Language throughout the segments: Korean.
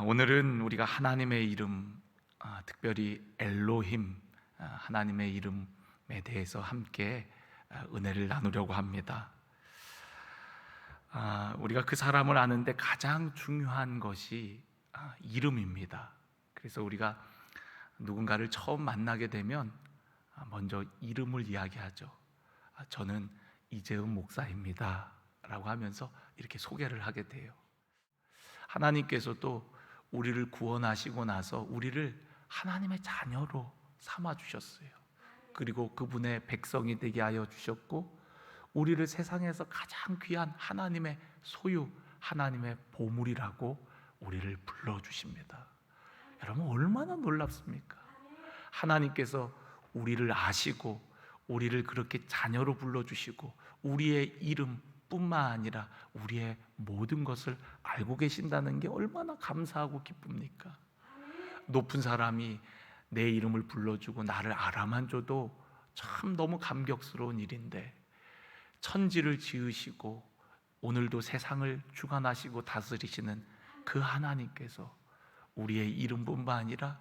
오늘은 우리가 하나님의 이름, 특별히 엘로힘, 하나님의 이름에 대해서 함께 은혜를 나누려고 합니다. 우리가 그 사람을 아는데 가장 중요한 것이 이름입니다. 그래서 우리가 누군가를 처음 만나게 되면 먼저 이름을 이야기하죠. 저는 이재훈 목사입니다 라고 하면서 이렇게 소개를 하게 돼요. 하나님께서도 우리를 구원하시고 나서 우리를 하나님의 자녀로 삼아주셨어요. 그리고 그분의 백성이 되게 하여 주셨고, 우리를 세상에서 가장 귀한 하나님의 소유, 하나님의 보물이라고 우리를 불러주십니다. 여러분, 얼마나 놀랍습니까? 하나님께서 우리를 아시고 우리를 그렇게 자녀로 불러주시고 우리의 이름뿐만 아니라 우리의 모든 것을 알고 계신다는 게 얼마나 감사하고 기쁩니까? 높은 사람이 내 이름을 불러주고 나를 알아만 줘도 참 너무 감격스러운 일인데, 천지를 지으시고 오늘도 세상을 주관하시고 다스리시는 그 하나님께서 우리의 이름뿐만 아니라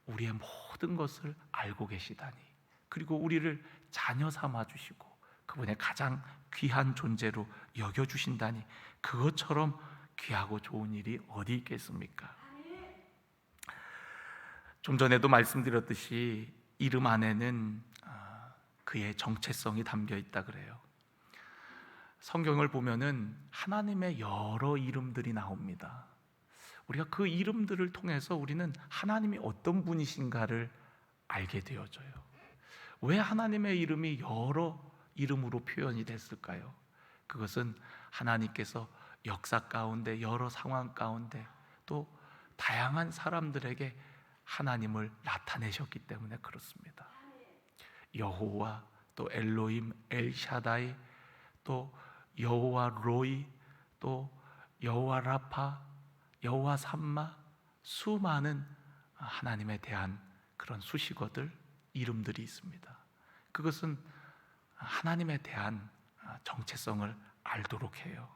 우리의 모든 것을 알고 계시다니, 그리고 우리를 자녀 삼아 주시고 그분의 가장 귀한 존재로 여겨주신다니, 그것처럼 귀하고 좋은 일이 어디 있겠습니까? 좀 전에도 말씀드렸듯이 이름 안에는 그의 정체성이 담겨 있다 그래요. 성경을 보면은 하나님의 여러 이름들이 나옵니다. 우리가 그 이름들을 통해서 우리는 하나님이 어떤 분이신가를 알게 되어져요. 왜 하나님의 이름이 여러 이름으로 표현이 됐을까요? 그것은 하나님께서 역사 가운데, 여러 상황 가운데, 또 다양한 사람들에게 하나님을 나타내셨기 때문에 그렇습니다. 여호와, 또 엘로힘, 엘샤다이, 또 여호와 로이, 또 여호와 라파, 여호와 삼마, 수많은 하나님에 대한 그런 수식어들, 이름들이 있습니다. 그것은 하나님에 대한 정체성을 알도록 해요.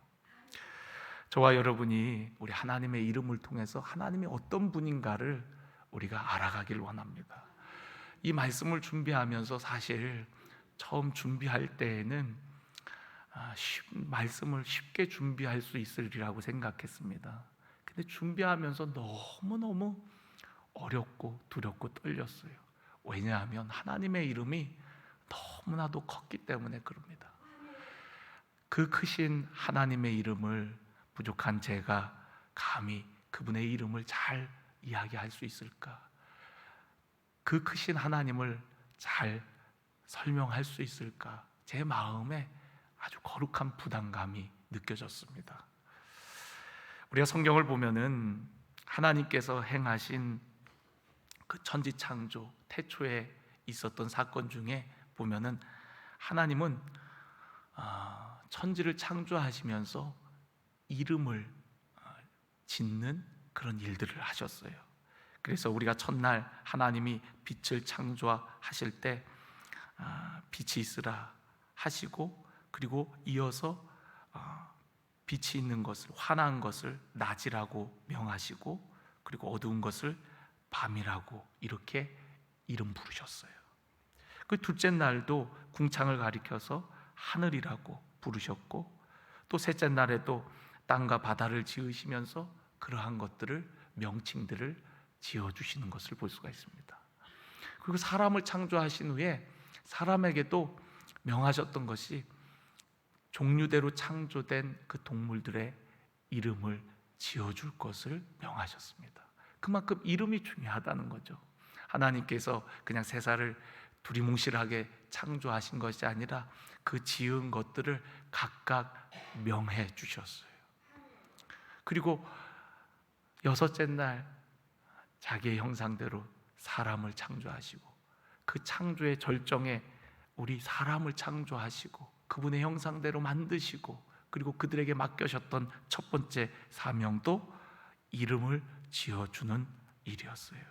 저와 여러분이 우리 하나님의 이름을 통해서 하나님이 어떤 분인가를 우리가 알아가길 원합니다. 이 말씀을 준비하면서 사실 처음 준비할 때에는 말씀을 쉽게 준비할 수 있으리라고 생각했습니다. 근데 준비하면서 너무너무 어렵고 두렵고 떨렸어요. 왜냐하면 하나님의 이름이 너무나도 컸기 때문에 그럽니다. 그 크신 하나님의 이름을 부족한 제가 감히 그분의 이름을 잘 이야기할 수 있을까? 그 크신 하나님을 잘 설명할 수 있을까? 제 마음에 아주 거룩한 부담감이 느껴졌습니다. 우리가 성경을 보면은 하나님께서 행하신 그 천지 창조, 태초에 있었던 사건 중에 보면은 하나님은 천지를 창조하시면서 이름을 짓는 그런 일들을 하셨어요. 그래서 우리가 첫날 하나님이 빛을 창조하실 때 빛이 있으라 하시고, 그리고 이어서 빛이 있는 것을, 환한 것을 낮이라고 명하시고, 그리고 어두운 것을 밤이라고 이렇게 이름 부르셨어요. 그 둘째 날도 궁창을 가리켜서 하늘이라고 부르셨고, 또 셋째 날에도 땅과 바다를 지으시면서 그러한 것들을, 명칭들을 지어주시는 것을 볼 수가 있습니다. 그리고 사람을 창조하신 후에 사람에게도 명하셨던 것이 종류대로 창조된 그 동물들의 이름을 지어줄 것을 명하셨습니다. 그만큼 이름이 중요하다는 거죠. 하나님께서 그냥 세상을 두리뭉실하게 창조하신 것이 아니라 그 지은 것들을 각각 명해 주셨어요. 그리고 여섯째 날 자기의 형상대로 사람을 창조하시고, 그 창조의 절정에 우리 사람을 창조하시고 그분의 형상대로 만드시고, 그리고 그들에게 맡겨셨던 첫 번째 사명도 이름을 지어주는 일이었어요.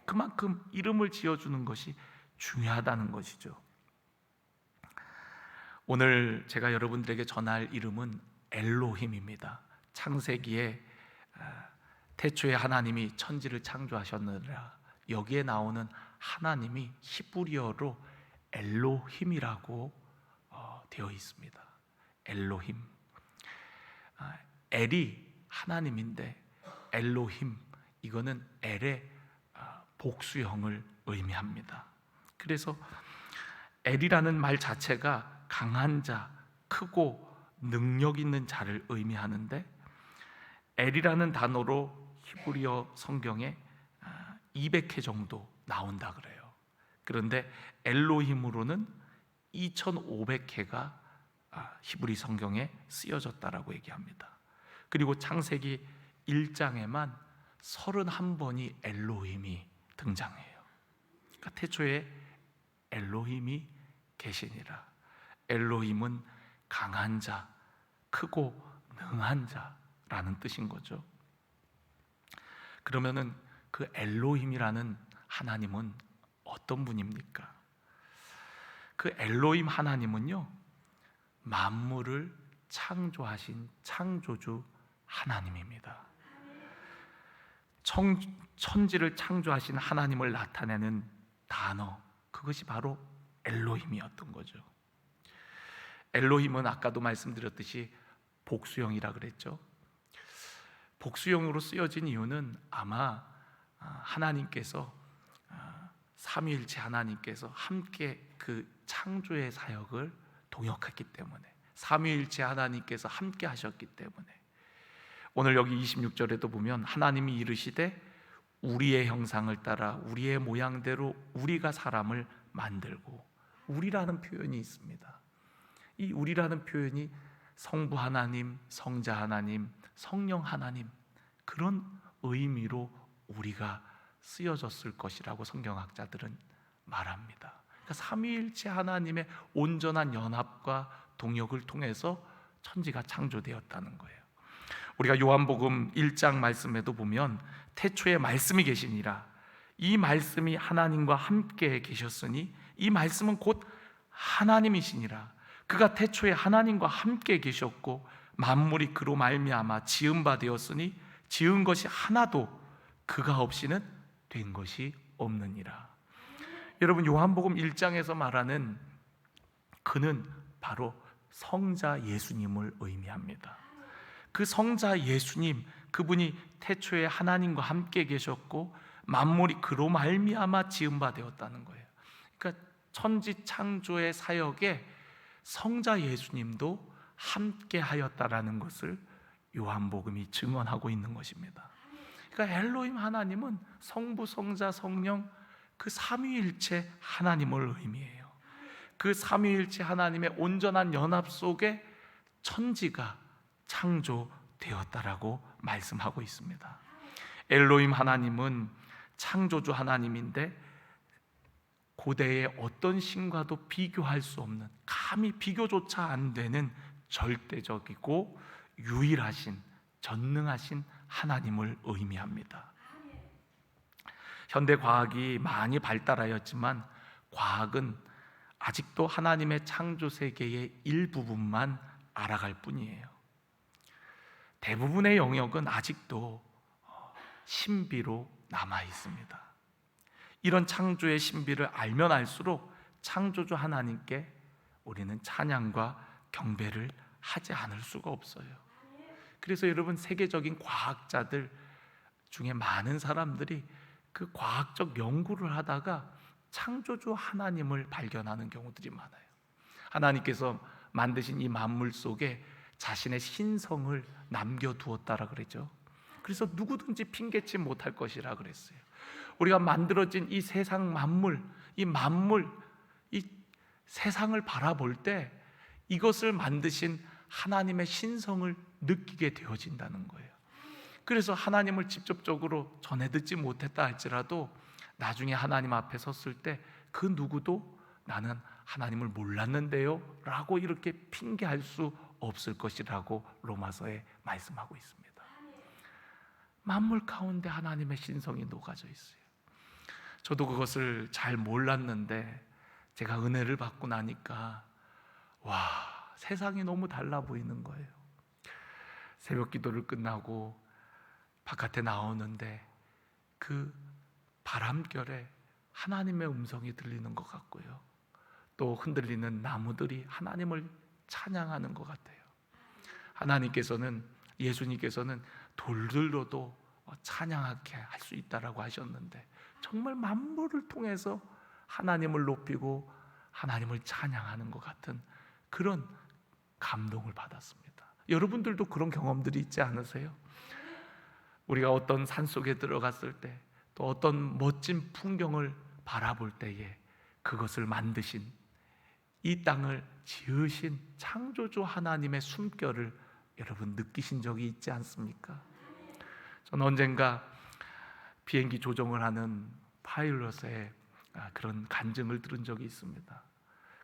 그만큼 이름을 지어주는 것이 중요하다는 것이죠. 오늘 제가 여러분들에게 전할 이름은 엘로힘입니다. 창세기에 태초에 하나님이 천지를 창조하셨느라, 여기에 나오는 하나님이 히브리어로 엘로힘이라고 되어 있습니다. 엘로힘. 엘이 하나님인데 엘로힘, 이거는 엘의 복수형을 의미합니다. 그래서 엘이라는 말 자체가 강한 자, 크고 능력 있는 자를 의미하는데, 엘이라는 단어로 히브리어 성경에 200회 정도 나온다 그래요. 그런데 엘로힘으로는 2500회가 히브리 성경에 쓰여졌다라고 얘기합니다. 그리고 창세기 1장에만 31번이 엘로힘이 등장해요. 그러니까 태초에 엘로힘이 계시니라. 엘로힘은 강한 자, 크고 능한 자라는 뜻인 거죠. 그러면은 그 엘로힘이라는 하나님은 어떤 분입니까? 그 엘로힘 하나님은요, 만물을 창조하신 창조주 하나님입니다. 천지를 창조하신 하나님을 나타내는 단어, 그것이 바로 엘로힘이었던 거죠. 엘로힘은 아까도 말씀드렸듯이 복수형이라 그랬죠. 복수형으로 쓰여진 이유는 아마 하나님께서, 삼위일체 하나님께서 함께 그 창조의 사역을 동역했기 때문에, 삼위일체 하나님께서 함께 하셨기 때문에. 오늘 여기 26절에도 보면 하나님이 이르시되 우리의 형상을 따라 우리의 모양대로 우리가 사람을 만들고, 우리라는 표현이 있습니다. 이 우리라는 표현이 성부 하나님, 성자 하나님, 성령 하나님, 그런 의미로 우리가 쓰여졌을 것이라고 성경학자들은 말합니다. 그러니까 삼위일체 하나님의 온전한 연합과 동역을 통해서 천지가 창조되었다는 거예요. 우리가 요한복음 1장 말씀에도 보면 태초에 말씀이 계시니라, 이 말씀이 하나님과 함께 계셨으니 이 말씀은 곧 하나님이시니라. 그가 태초에 하나님과 함께 계셨고 만물이 그로 말미암아 지은 바 되었으니 지은 것이 하나도 그가 없이는 된 것이 없느니라. 여러분, 요한복음 1장에서 말하는 그는 바로 성자 예수님을 의미합니다. 그 성자 예수님, 그분이 태초에 하나님과 함께 계셨고 만물이 그로 말미암아 지은 바 되었다는 거예요. 그러니까 천지 창조의 사역에 성자 예수님도 함께 하였다라는 것을 요한복음이 증언하고 있는 것입니다. 그러니까 엘로힘 하나님은 성부, 성자, 성령, 그 삼위일체 하나님을 의미해요. 그 삼위일체 하나님의 온전한 연합 속에 천지가 창조되었다라고 말씀하고 있습니다. 엘로힘 하나님은 창조주 하나님인데 고대의 어떤 신과도 비교할 수 없는, 감히 비교조차 안 되는 절대적이고 유일하신, 전능하신 하나님을 의미합니다. 현대 과학이 많이 발달하였지만 과학은 아직도 하나님의 창조 세계의 일부분만 알아갈 뿐이에요. 대부분의 영역은 아직도 신비로 남아 있습니다. 이런 창조의 신비를 알면 알수록 창조주 하나님께 우리는 찬양과 경배를 하지 않을 수가 없어요. 그래서 여러분, 세계적인 과학자들 중에 많은 사람들이 그 과학적 연구를 하다가 창조주 하나님을 발견하는 경우들이 많아요. 하나님께서 만드신 이 만물 속에 자신의 신성을 남겨두었다라 그랬죠. 그래서 누구든지 핑계치 못할 것이라 그랬어요. 우리가 만들어진 이 세상 만물, 이 세상을 바라볼 때 이것을 만드신 하나님의 신성을 느끼게 되어진다는 거예요. 그래서 하나님을 직접적으로 전해 듣지 못했다 할지라도 나중에 하나님 앞에 섰을 때 그 누구도 나는 하나님을 몰랐는데요 라고 이렇게 핑계할 수 없을 것이라고 로마서에 말씀하고 있습니다. 만물 가운데 하나님의 신성이 녹아져 있어요. 저도 그것을 잘 몰랐는데 제가 은혜를 받고 나니까 와, 세상이 너무 달라 보이는 거예요. 새벽 기도를 끝나고 바깥에 나오는데 그 바람결에 하나님의 음성이 들리는 것 같고요, 또 흔들리는 나무들이 하나님을 찬양하는 것 같아요. 하나님께서는, 예수님께서는 돌들로도 찬양하게 할 수 있다라고 하셨는데, 정말 만물을 통해서 하나님을 높이고 하나님을 찬양하는 것 같은 그런 감동을 받았습니다. 여러분들도 그런 경험들이 있지 않으세요? 우리가 어떤 산속에 들어갔을 때, 또 어떤 멋진 풍경을 바라볼 때에 그것을 만드신, 이 땅을 지으신 창조주 하나님의 숨결을 여러분 느끼신 적이 있지 않습니까? 저는 언젠가 비행기 조종을 하는 파일럿의 그런 간증을 들은 적이 있습니다.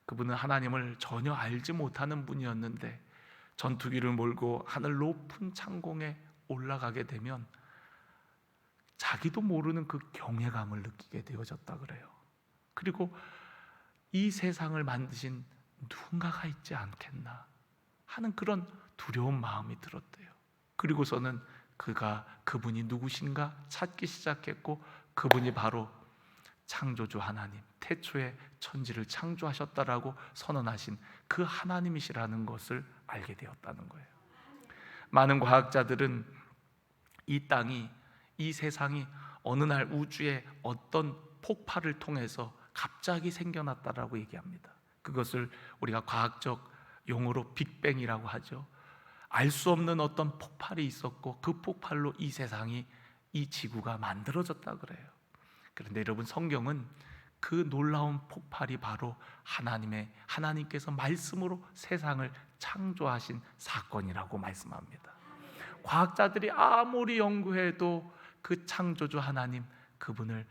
그분은 하나님을 전혀 알지 못하는 분이었는데 전투기를 몰고 하늘 높은 창공에 올라가게 되면 자기도 모르는 그 경외감을 느끼게 되어졌다 그래요. 그리고 이 세상을 만드신 누군가가 있지 않겠나 하는 그런 두려운 마음이 들었대요. 그리고서는 그분이 누구신가 찾기 시작했고, 그분이 바로 창조주 하나님, 태초에 천지를 창조하셨다라고 선언하신 그 하나님이시라는 것을 알게 되었다는 거예요. 많은 과학자들은 이 땅이, 이 세상이 어느 날 우주의 어떤 폭발을 통해서 갑자기 생겨났다라고 얘기합니다. 그것을 우리가 과학적 용어로 빅뱅이라고 하죠. 알 수 없는 어떤 폭발이 있었고 그 폭발로 이 세상이, 이 지구가 만들어졌다 그래요. 그런데 여러분, 성경은 그 놀라운 폭발이 바로 하나님께서 말씀으로 세상을 창조하신 사건이라고 말씀합니다. 과학자들이 아무리 연구해도 그 창조주 하나님, 그분을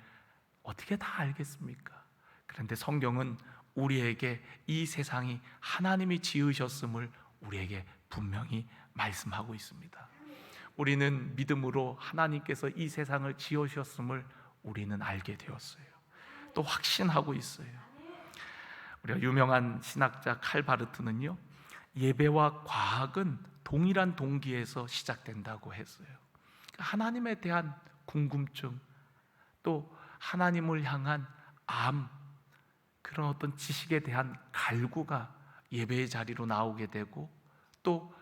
어떻게 다 알겠습니까? 그런데 성경은 우리에게 이 세상이 하나님이 지으셨음을 우리에게 분명히 말씀하고 있습니다. 우리는 믿음으로 하나님께서 이 세상을 지으셨음을 우리는 알게 되었어요. 또 확신하고 있어요. 우리가 유명한 신학자 칼바르트는요, 예배와 과학은 동일한 동기에서 시작된다고 했어요. 하나님에 대한 궁금증, 또 하나님을 향한 그런 어떤 지식에 대한 갈구가 예배의 자리로 나오게 되고, 또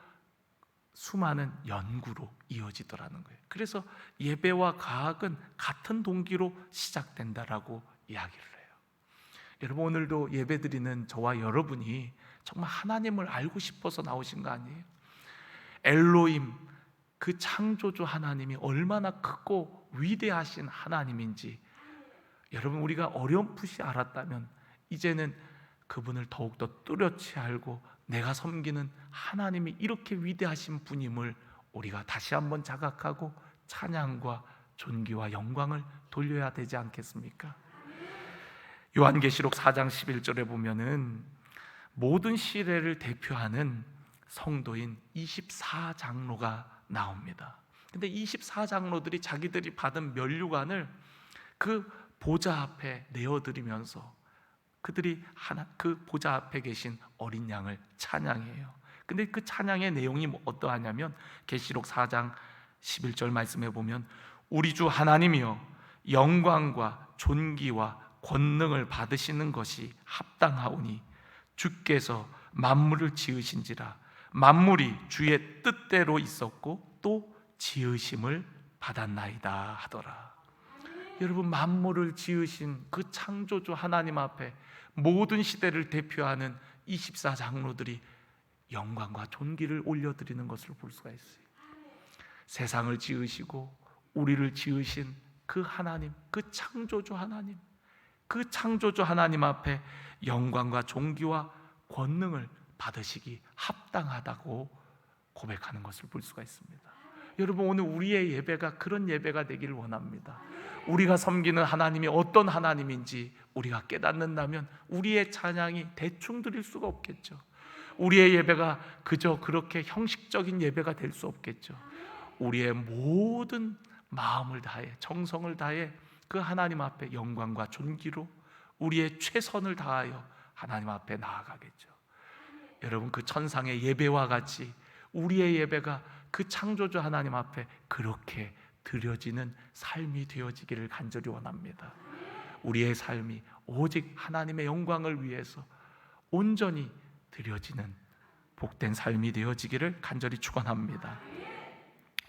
수많은 연구로 이어지더라는 거예요. 그래서 예배와 과학은 같은 동기로 시작된다라고 이야기를 해요. 여러분, 오늘도 예배드리는 저와 여러분이 정말 하나님을 알고 싶어서 나오신 거 아니에요? 엘로임, 그 창조주 하나님이 얼마나 크고 위대하신 하나님인지 여러분, 우리가 어렴풋이 알았다면 이제는 그분을 더욱더 뚜렷이 알고 내가 섬기는 하나님이 이렇게 위대하신 분임을 우리가 다시 한번 자각하고 찬양과 존귀와 영광을 돌려야 되지 않겠습니까? 요한계시록 4장 11절에 보면은 모든 시대를 대표하는 성도인 24장로가 나옵니다. 근데 24장로들이 자기들이 받은 면류관을 그 보좌 앞에 내어드리면서 그들이 그 보좌 앞에 계신 어린 양을 찬양해요. 근데 그 찬양의 내용이 어떠하냐면 계시록 4장 11절 말씀해 보면 우리 주 하나님이여, 영광과 존귀와 권능을 받으시는 것이 합당하오니 주께서 만물을 지으신지라 만물이 주의 뜻대로 있었고 또 지으심을 받았나이다 하더라. 여러분, 만물을 지으신 그 창조주 하나님 앞에 모든 시대를 대표하는 24장로들이 영광과 존귀를 올려드리는 것을 볼 수가 있어요. 세상을 지으시고 우리를 지으신 그 하나님, 그 창조주 하나님, 그 창조주 하나님 앞에 영광과 존귀와 권능을 받으시기 합당하다고 고백하는 것을 볼 수가 있습니다. 여러분, 오늘 우리의 예배가 그런 예배가 되기를 원합니다. 우리가 섬기는 하나님이 어떤 하나님인지 우리가 깨닫는다면 우리의 찬양이 대충 드릴 수가 없겠죠. 우리의 예배가 그저 그렇게 형식적인 예배가 될 수 없겠죠. 우리의 모든 마음을 다해, 정성을 다해 그 하나님 앞에 영광과 존귀로 우리의 최선을 다하여 하나님 앞에 나아가겠죠. 여러분, 그 천상의 예배와 같이 우리의 예배가 그 창조주 하나님 앞에 그렇게 드려지는 삶이 되어지기를 간절히 원합니다. 우리의 삶이 오직 하나님의 영광을 위해서 온전히 드려지는 복된 삶이 되어지기를 간절히 축원합니다.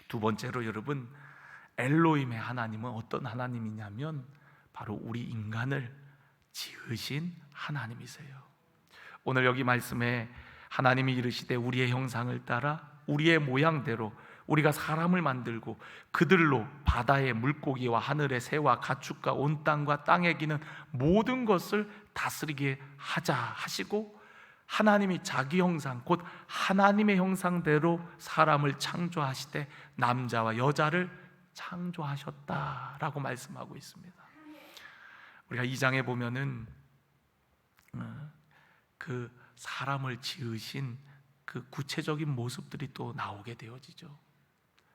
두 번째로 여러분, 엘로힘의 하나님은 어떤 하나님이냐면 바로 우리 인간을 지으신 하나님이세요. 오늘 여기 말씀에 하나님이 이르시되 우리의 형상을 따라 우리의 모양대로 우리가 사람을 만들고 그들로 바다의 물고기와 하늘의 새와 가축과 온 땅과 땅에 기는 모든 것을 다스리게 하자 하시고, 하나님이 자기 형상 곧 하나님의 형상대로 사람을 창조하시되 남자와 여자를 창조하셨다라고 말씀하고 있습니다. 우리가 2장에 보면은 그 사람을 지으신 그 구체적인 모습들이 또 나오게 되어지죠.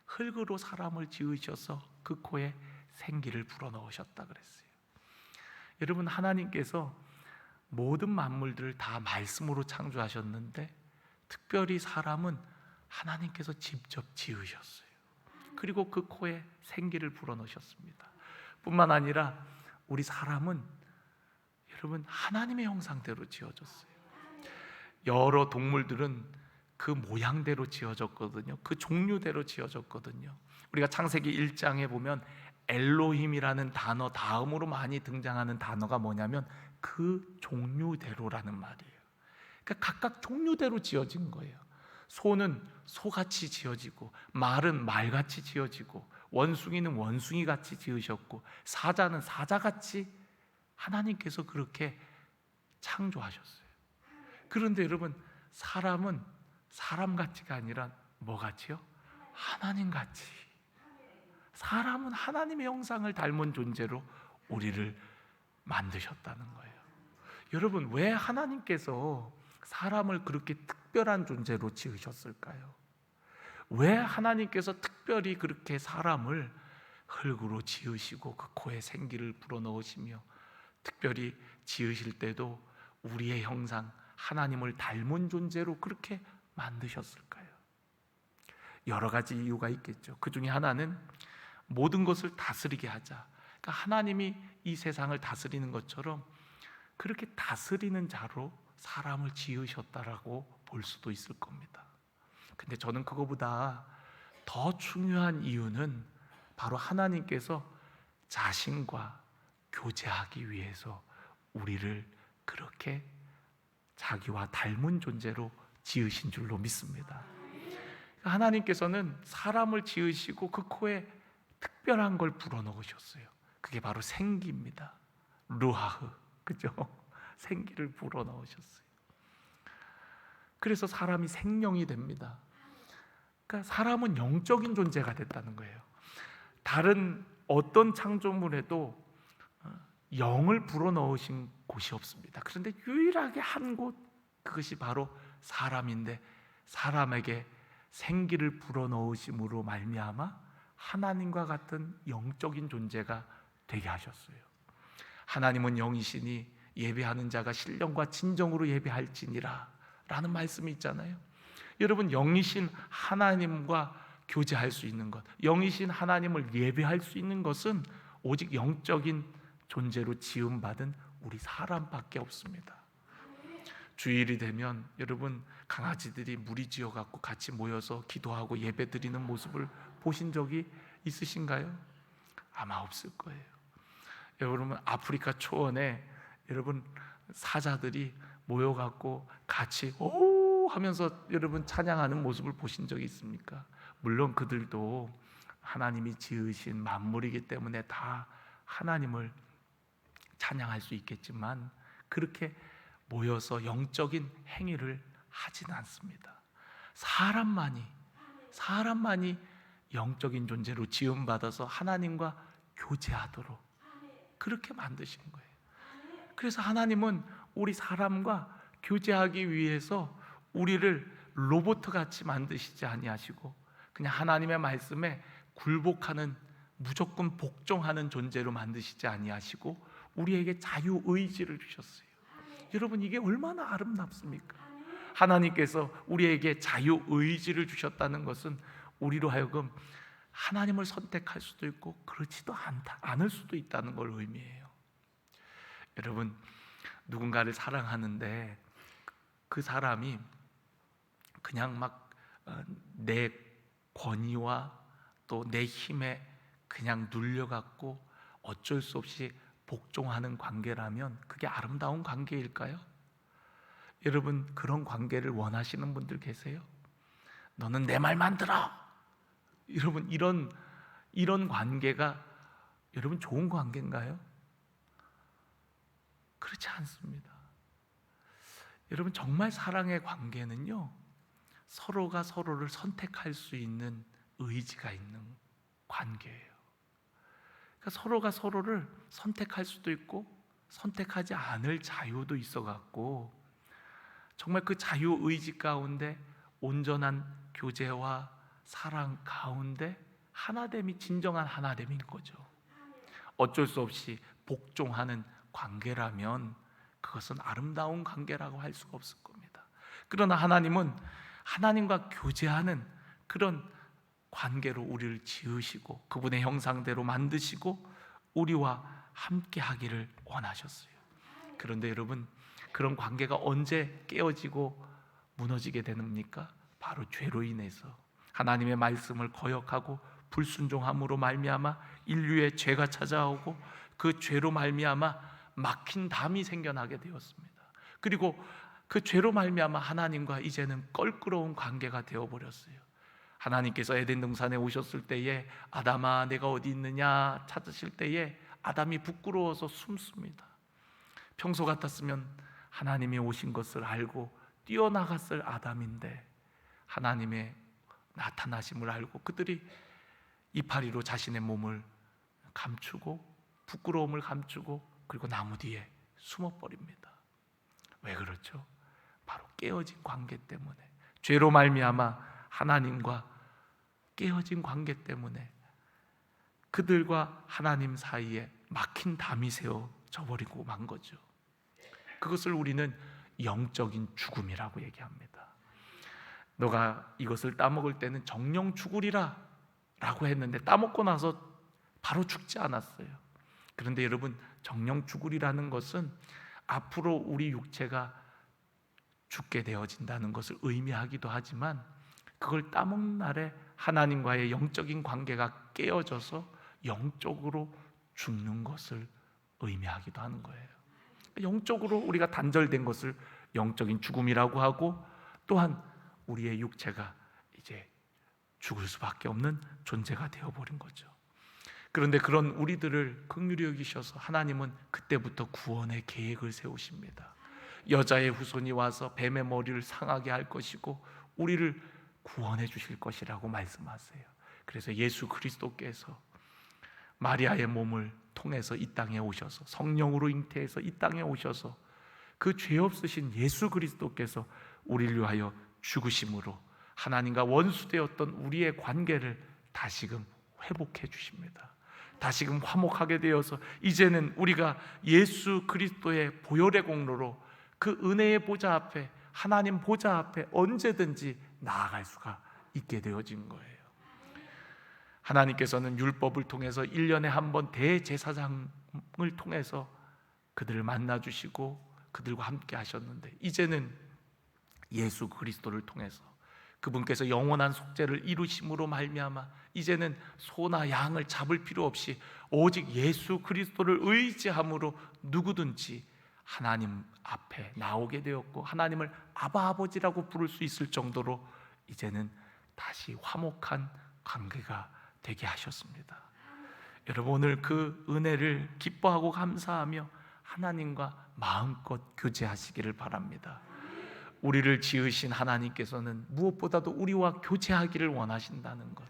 흙으로 사람을 지으셔서 그 코에 생기를 불어넣으셨다 그랬어요. 여러분, 하나님께서 모든 만물들을 다 말씀으로 창조하셨는데 특별히 사람은 하나님께서 직접 지으셨어요. 그리고 그 코에 생기를 불어넣으셨습니다. 뿐만 아니라 우리 사람은 여러분 하나님의 형상대로 지어졌어요. 여러 동물들은 그 모양대로 지어졌거든요. 그 종류대로 지어졌거든요. 우리가 창세기 1장에 보면 엘로힘이라는 단어 다음으로 많이 등장하는 단어가 뭐냐면 그 종류대로라는 말이에요. 그러니까 각각 종류대로 지어진 거예요. 소는 소같이 지어지고 말은 말같이 지어지고 원숭이는 원숭이같이 지으셨고 사자는 사자같이 하나님께서 그렇게 창조하셨어요. 그런데 여러분, 사람은 사람같이가 아니라 뭐같이요? 하나님같이. 사람은 하나님의 형상을 닮은 존재로 우리를 만드셨다는 거예요. 여러분, 왜 하나님께서 사람을 그렇게 특별한 존재로 지으셨을까요? 왜 하나님께서 특별히 그렇게 사람을 흙으로 지으시고 그 코에 생기를 불어넣으시며 특별히 지으실 때도 우리의 형상, 하나님을 닮은 존재로 그렇게 만드셨을까요? 여러 가지 이유가 있겠죠. 그 중에 하나는 모든 것을 다스리게 하자. 그러니까 하나님이 이 세상을 다스리는 것처럼 그렇게 다스리는 자로 사람을 지으셨다라고 볼 수도 있을 겁니다. 근데 저는 그거보다 더 중요한 이유는 바로 하나님께서 자신과 교제하기 위해서 우리를 그렇게 자기와 닮은 존재로 지으신 줄로 믿습니다. 하나님께서는 사람을 지으시고 그 코에 특별한 걸 불어넣으셨어요. 그게 바로 생기입니다. 루하흐, 그죠? 생기를 불어넣으셨어요. 그래서 사람이 생명이 됩니다. 그러니까 사람은 영적인 존재가 됐다는 거예요. 다른 어떤 창조물에도 영을 불어넣으신 곳이 없습니다. 그런데 유일하게 한 곳, 그것이 바로 사람인데 사람에게 생기를 불어넣으심으로 말미암아 하나님과 같은 영적인 존재가 되게 하셨어요. 하나님은 영이시니 예배하는 자가 신령과 진정으로 예배할지니라 라는 말씀이 있잖아요. 여러분, 영이신 하나님과 교제할 수 있는 것, 영이신 하나님을 예배할 수 있는 것은 오직 영적인 존재로 지음받은 우리 사람밖에 없습니다. 주일이 되면 여러분, 강아지들이 무리지어 갖고 같이 모여서 기도하고 예배드리는 모습을 보신 적이 있으신가요? 아마 없을 거예요. 여러분, 아프리카 초원에 여러분 사자들이 모여 갖고 같이 오 하면서 여러분 찬양하는 모습을 보신 적이 있습니까? 물론 그들도 하나님이 지으신 만물이기 때문에 다 하나님을 찬양할 수 있겠지만 그렇게 모여서 영적인 행위를 하지는 않습니다. 사람만이 영적인 존재로 지음받아서 하나님과 교제하도록 그렇게 만드신 거예요. 그래서 하나님은 우리 사람과 교제하기 위해서 우리를 로봇같이 만드시지 아니하시고 그냥 하나님의 말씀에 굴복하는, 무조건 복종하는 존재로 만드시지 아니하시고 우리에게 자유의지를 주셨어요. 여러분, 이게 얼마나 아름답습니까? 하나님께서 우리에게 자유의지를 주셨다는 것은 우리로 하여금 하나님을 선택할 수도 있고 그렇지도 않을 수도 있다는 걸 의미해요. 여러분, 누군가를 사랑하는데 그 사람이 그냥 막 내 권위와 또 내 힘에 그냥 눌려갖고 어쩔 수 없이 복종하는 관계라면 그게 아름다운 관계일까요? 여러분, 그런 관계를 원하시는 분들 계세요? 너는 내 말만 들어! 여러분, 이런 관계가 여러분 좋은 관계인가요? 그렇지 않습니다. 여러분, 정말 사랑의 관계는요, 서로가 서로를 선택할 수 있는 의지가 있는 관계예요. 그러니까 서로가 서로를 선택할 수도 있고 선택하지 않을 자유도 있어 갖고 정말 그 자유 의지 가운데 온전한 교제와 사랑 가운데 하나됨이 진정한 하나됨인 거죠. 어쩔 수 없이 복종하는 관계라면 그것은 아름다운 관계라고 할 수가 없을 겁니다. 그러나 하나님은 하나님과 교제하는 그런 관계로 우리를 지으시고 그분의 형상대로 만드시고 우리와 함께 하기를 원하셨어요. 그런데 여러분, 그런 관계가 언제 깨어지고 무너지게 됩니까? 바로 죄로 인해서 하나님의 말씀을 거역하고 불순종함으로 말미암아 인류의 죄가 찾아오고 그 죄로 말미암아 막힌 담이 생겨나게 되었습니다. 그리고 그 죄로 말미암아 하나님과 이제는 껄끄러운 관계가 되어버렸어요. 하나님께서 에덴 동산에 오셨을 때에 아담아 내가 어디 있느냐 찾으실 때에 아담이 부끄러워서 숨습니다. 평소 같았으면 하나님이 오신 것을 알고 뛰어나갔을 아담인데 하나님의 나타나심을 알고 그들이 이파리로 자신의 몸을 감추고 부끄러움을 감추고 그리고 나무 뒤에 숨어버립니다. 왜 그렇죠? 바로 깨어진 관계 때문에, 죄로 말미암아 하나님과 깨어진 관계 때문에 그들과 하나님 사이에 막힌 담이 세워져 버리고 만 거죠. 그것을 우리는 영적인 죽음이라고 얘기합니다. 너가 이것을 따먹을 때는 정령 죽으리라 라고 했는데 따먹고 나서 바로 죽지 않았어요. 그런데 여러분, 정령 죽으리라는 것은 앞으로 우리 육체가 죽게 되어진다는 것을 의미하기도 하지만 그걸 따먹는 날에 하나님과의 영적인 관계가 깨어져서 영적으로 죽는 것을 의미하기도 하는 거예요. 영적으로 우리가 단절된 것을 영적인 죽음이라고 하고 또한 우리의 육체가 이제 죽을 수밖에 없는 존재가 되어버린 거죠. 그런데 그런 우리들을 긍휼히 여기셔서 하나님은 그때부터 구원의 계획을 세우십니다. 여자의 후손이 와서 뱀의 머리를 상하게 할 것이고 우리를 구원해 주실 것이라고 말씀하세요. 그래서 예수 그리스도께서 마리아의 몸을 통해서 이 땅에 오셔서 성령으로 잉태해서 이 땅에 오셔서 그 죄 없으신 예수 그리스도께서 우리를 위하여 죽으심으로 하나님과 원수되었던 우리의 관계를 다시금 회복해 주십니다. 다시금 화목하게 되어서 이제는 우리가 예수 그리스도의 보혈의 공로로 그 은혜의 보좌 앞에, 하나님 보좌 앞에 언제든지 나아갈 수가 있게 되어진 거예요. 하나님께서는 율법을 통해서 1년에 한 번 대제사장을 통해서 그들을 만나주시고 그들과 함께 하셨는데 이제는 예수 그리스도를 통해서 그분께서 영원한 속죄를 이루심으로 말미암아 이제는 소나 양을 잡을 필요 없이 오직 예수 그리스도를 의지함으로 누구든지 하나님 앞에 나오게 되었고 하나님을 아바 아버지라고 부를 수 있을 정도로 이제는 다시 화목한 관계가 되게 하셨습니다. 여러분, 오늘 그 은혜를 기뻐하고 감사하며 하나님과 마음껏 교제하시기를 바랍니다. 우리를 지으신 하나님께서는 무엇보다도 우리와 교제하기를 원하신다는 것,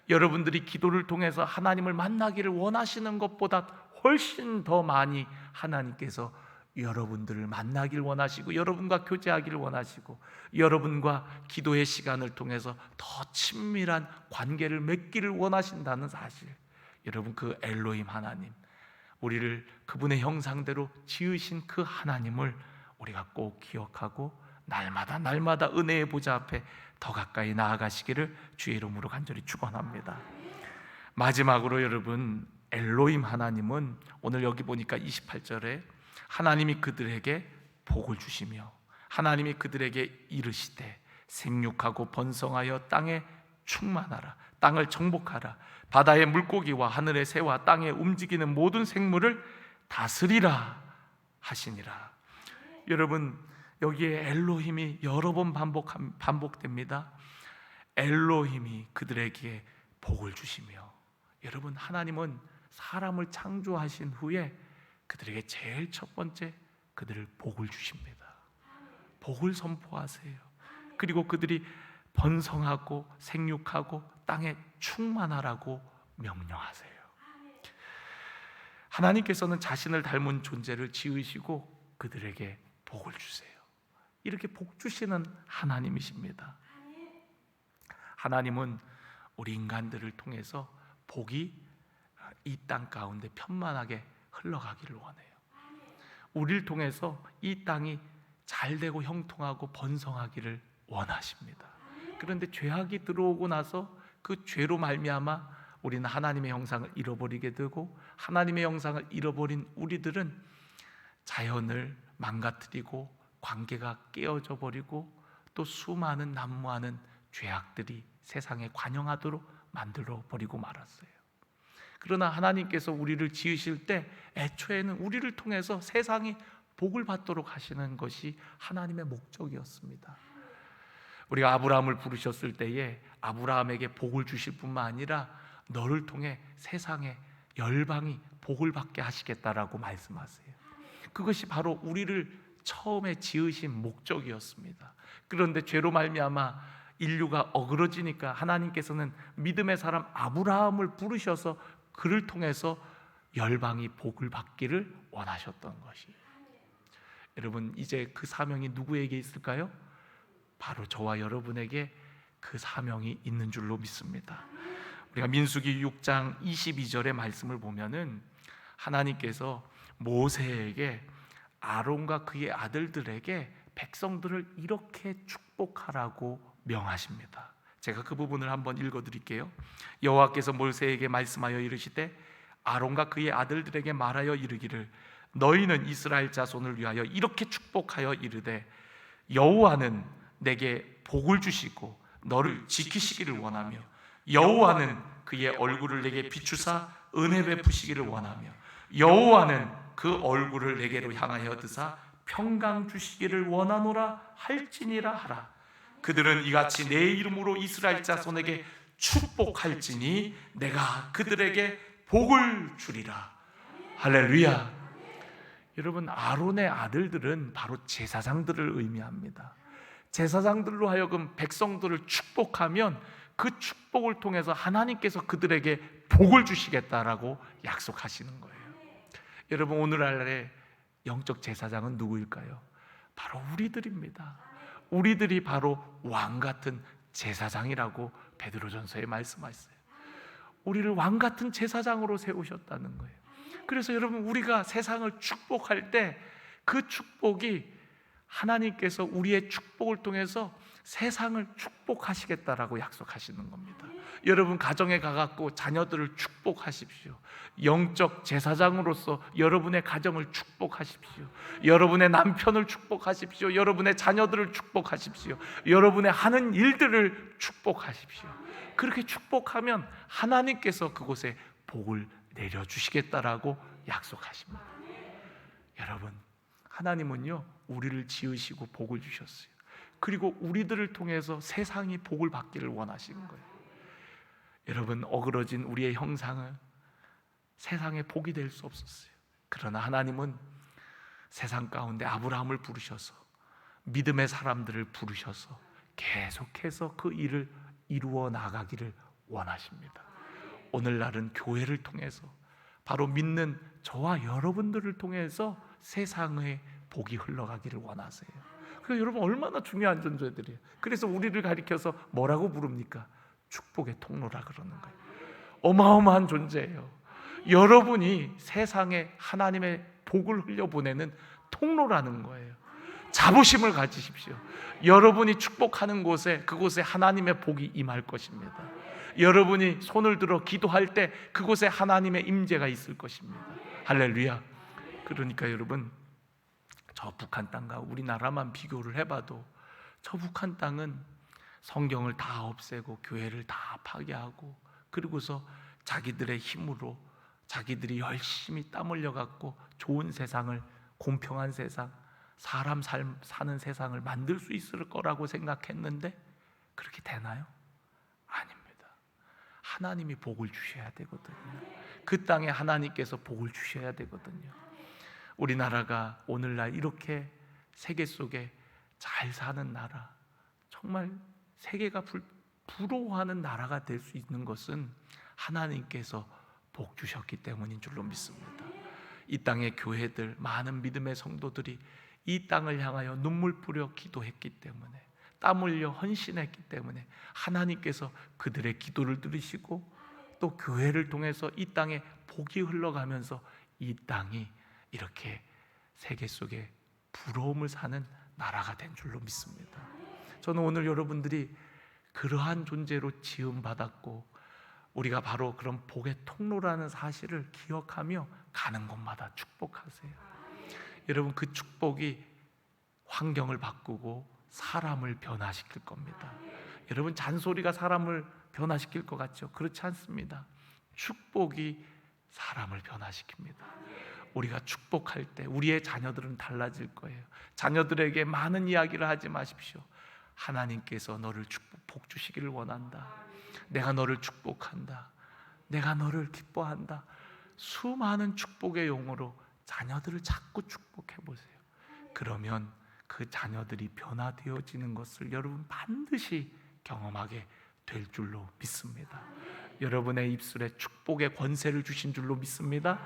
여러분들이 기도를 통해서 하나님을 만나기를 원하시는 것보다 훨씬 더 많이 하나님께서 여러분들을 만나길 원하시고 여러분과 교제하기를 원하시고 여러분과 기도의 시간을 통해서 더 친밀한 관계를 맺기를 원하신다는 사실, 여러분, 그 엘로힘 하나님, 우리를 그분의 형상대로 지으신 그 하나님을 우리가 꼭 기억하고 날마다 은혜의 보좌 앞에 더 가까이 나아가시기를 주의 이름으로 간절히 축원합니다. 마지막으로 여러분, 엘로힘 하나님은 오늘 여기 보니까 28절에 하나님이 그들에게 복을 주시며 하나님이 그들에게 이르시되 생육하고 번성하여 땅에 충만하라, 땅을 정복하라, 바다의 물고기와 하늘의 새와 땅에 움직이는 모든 생물을 다스리라 하시니라. 여러분, 여기에 엘로힘이 여러 번 반복됩니다. 엘로힘이 그들에게 복을 주시며, 여러분, 하나님은 사람을 창조하신 후에 그들에게 제일 첫 번째 그들을 복을 주십니다. 복을 선포하세요. 그리고 그들이 번성하고 생육하고 땅에 충만하라고 명령하세요. 하나님께서는 자신을 닮은 존재를 지으시고 그들에게 복을 주세요. 이렇게 복 주시는 하나님이십니다. 하나님은 우리 인간들을 통해서 복이 이 땅 가운데 편만하게 흘러가기를 원해요. 우리를 통해서 이 땅이 잘되고 형통하고 번성하기를 원하십니다. 그런데 죄악이 들어오고 나서 그 죄로 말미암아 우리는 하나님의 형상을 잃어버리게 되고, 하나님의 형상을 잃어버린 우리들은 자연을 망가뜨리고 관계가 깨어져 버리고 또 수많은 난무하는 죄악들이 세상에 관영하도록 만들어 버리고 말았어요. 그러나 하나님께서 우리를 지으실 때 애초에는 우리를 통해서 세상이 복을 받도록 하시는 것이 하나님의 목적이었습니다. 우리가 아브라함을 부르셨을 때에 아브라함에게 복을 주실 뿐만 아니라 너를 통해 세상의 열방이 복을 받게 하시겠다라고 말씀하세요. 그것이 바로 우리를 처음에 지으신 목적이었습니다. 그런데 죄로 말미암아 인류가 어그러지니까 하나님께서는 믿음의 사람 아브라함을 부르셔서 그를 통해서 열방이 복을 받기를 원하셨던 것이에요. 여러분, 이제 그 사명이 누구에게 있을까요? 바로 저와 여러분에게 그 사명이 있는 줄로 믿습니다. 우리가 민수기 6장 22절의 말씀을 보면은 하나님께서 모세에게 아론과 그의 아들들에게 백성들을 이렇게 축복하라고 명하십니다. 제가 그 부분을 한번 읽어드릴게요. 여호와께서 모세에게 말씀하여 이르시되 아론과 그의 아들들에게 말하여 이르기를 너희는 이스라엘 자손을 위하여 이렇게 축복하여 이르되 여호와는 내게 복을 주시고 너를 지키시기를 원하며 여호와는 그의 얼굴을 내게 비추사 은혜 베푸시기를 원하며 여호와는 그 얼굴을 내게로 향하여 드사 평강 주시기를 원하노라 할지니라 하라. 그들은 이같이 내 이름으로 이스라엘 자손에게 축복할지니 내가 그들에게 복을 주리라. 할렐루야. 여러분, 아론의 아들들은 바로 제사장들을 의미합니다. 제사장들로 하여금 백성들을 축복하면 그 축복을 통해서 하나님께서 그들에게 복을 주시겠다라고 약속하시는 거예요. 여러분, 오늘날의 영적 제사장은 누구일까요? 바로 우리들입니다. 우리들이 바로 왕 같은 제사장이라고 베드로전서에 말씀하셨어요. 우리를 왕 같은 제사장으로 세우셨다는 거예요. 그래서 여러분, 우리가 세상을 축복할 때 그 축복이 하나님께서 우리의 축복을 통해서 세상을 축복하시겠다라고 약속하시는 겁니다. 여러분, 가정에 가갖고 자녀들을 축복하십시오. 영적 제사장으로서 여러분의 가정을 축복하십시오. 여러분의 남편을 축복하십시오. 여러분의 자녀들을 축복하십시오. 여러분의 하는 일들을 축복하십시오. 그렇게 축복하면 하나님께서 그곳에 복을 내려주시겠다라고 약속하십니다. 여러분, 하나님은요 우리를 지으시고 복을 주셨어요. 그리고 우리들을 통해서 세상이 복을 받기를 원하시는 거예요. 여러분, 어그러진 우리의 형상은 세상에 복이 될 수 없었어요. 그러나 하나님은 세상 가운데 아브라함을 부르셔서 믿음의 사람들을 부르셔서 계속해서 그 일을 이루어 나가기를 원하십니다. 오늘날은 교회를 통해서 바로 믿는 저와 여러분들을 통해서 세상의 복이 흘러가기를 원하세요. 그래서 여러분, 얼마나 중요한 존재들이에요. 그래서 우리를 가리켜서 뭐라고 부릅니까? 축복의 통로라 그러는 거예요. 어마어마한 존재예요. 여러분이 세상에 하나님의 복을 흘려보내는 통로라는 거예요. 자부심을 가지십시오. 여러분이 축복하는 곳에 그곳에 하나님의 복이 임할 것입니다. 여러분이 손을 들어 기도할 때 그곳에 하나님의 임재가 있을 것입니다. 할렐루야. 그러니까 여러분, 저 북한 땅과 우리나라만 비교를 해봐도 저 북한 땅은 성경을 다 없애고 교회를 다 파괴하고 그리고서 자기들의 힘으로 자기들이 열심히 땀 흘려 갖고 좋은 세상을, 공평한 세상, 사람 사는 세상을 만들 수 있을 거라고 생각했는데 그렇게 되나요? 아닙니다. 하나님이 복을 주셔야 되거든요. 그 땅에 하나님께서 복을 주셔야 되거든요. 우리나라가 오늘날 이렇게 세계 속에 잘 사는 나라, 정말 세계가 부러워하는 나라가 될 수 있는 것은 하나님께서 복 주셨기 때문인 줄로 믿습니다. 이 땅의 교회들, 많은 믿음의 성도들이 이 땅을 향하여 눈물 뿌려 기도했기 때문에, 땀 흘려 헌신했기 때문에 하나님께서 그들의 기도를 들으시고 또 교회를 통해서 이 땅에 복이 흘러가면서 이 땅이 이렇게 세계 속에 부러움을 사는 나라가 된 줄로 믿습니다. 저는 오늘 여러분들이 그러한 존재로 지음받았고 우리가 바로 그런 복의 통로라는 사실을 기억하며 가는 곳마다 축복하세요. 여러분, 그 축복이 환경을 바꾸고 사람을 변화시킬 겁니다. 여러분, 잔소리가 사람을 변화시킬 것 같죠? 그렇지 않습니다. 축복이 사람을 변화시킵니다. 우리가 축복할 때 우리의 자녀들은 달라질 거예요. 자녀들에게 많은 이야기를 하지 마십시오. 하나님께서 너를 복 주시기를 원한다. 내가 너를 축복한다. 내가 너를 기뻐한다. 수많은 축복의 용어로 자녀들을 자꾸 축복해 보세요. 그러면 그 자녀들이 변화되어지는 것을 여러분 반드시 경험하게 될 줄로 믿습니다. 여러분의 입술에 축복의 권세를 주신 줄로 믿습니다.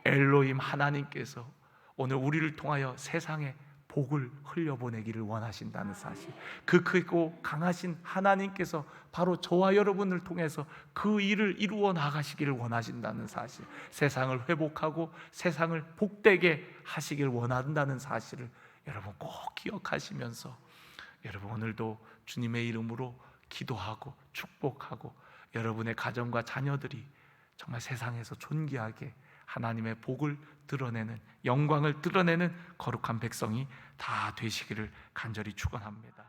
엘로힘 하나님께서 오늘 우리를 통하여 세상에 복을 흘려보내기를 원하신다는 사실, 그 크고 강하신 하나님께서 바로 저와 여러분을 통해서 그 일을 이루어 나가시기를 원하신다는 사실, 세상을 회복하고 세상을 복되게 하시길 원한다는 사실을 여러분 꼭 기억하시면서 여러분 오늘도 주님의 이름으로 기도하고 축복하고 여러분의 가정과 자녀들이 정말 세상에서 존귀하게 하나님의 복을 드러내는, 영광을 드러내는 거룩한 백성이 다 되시기를 간절히 축원합니다.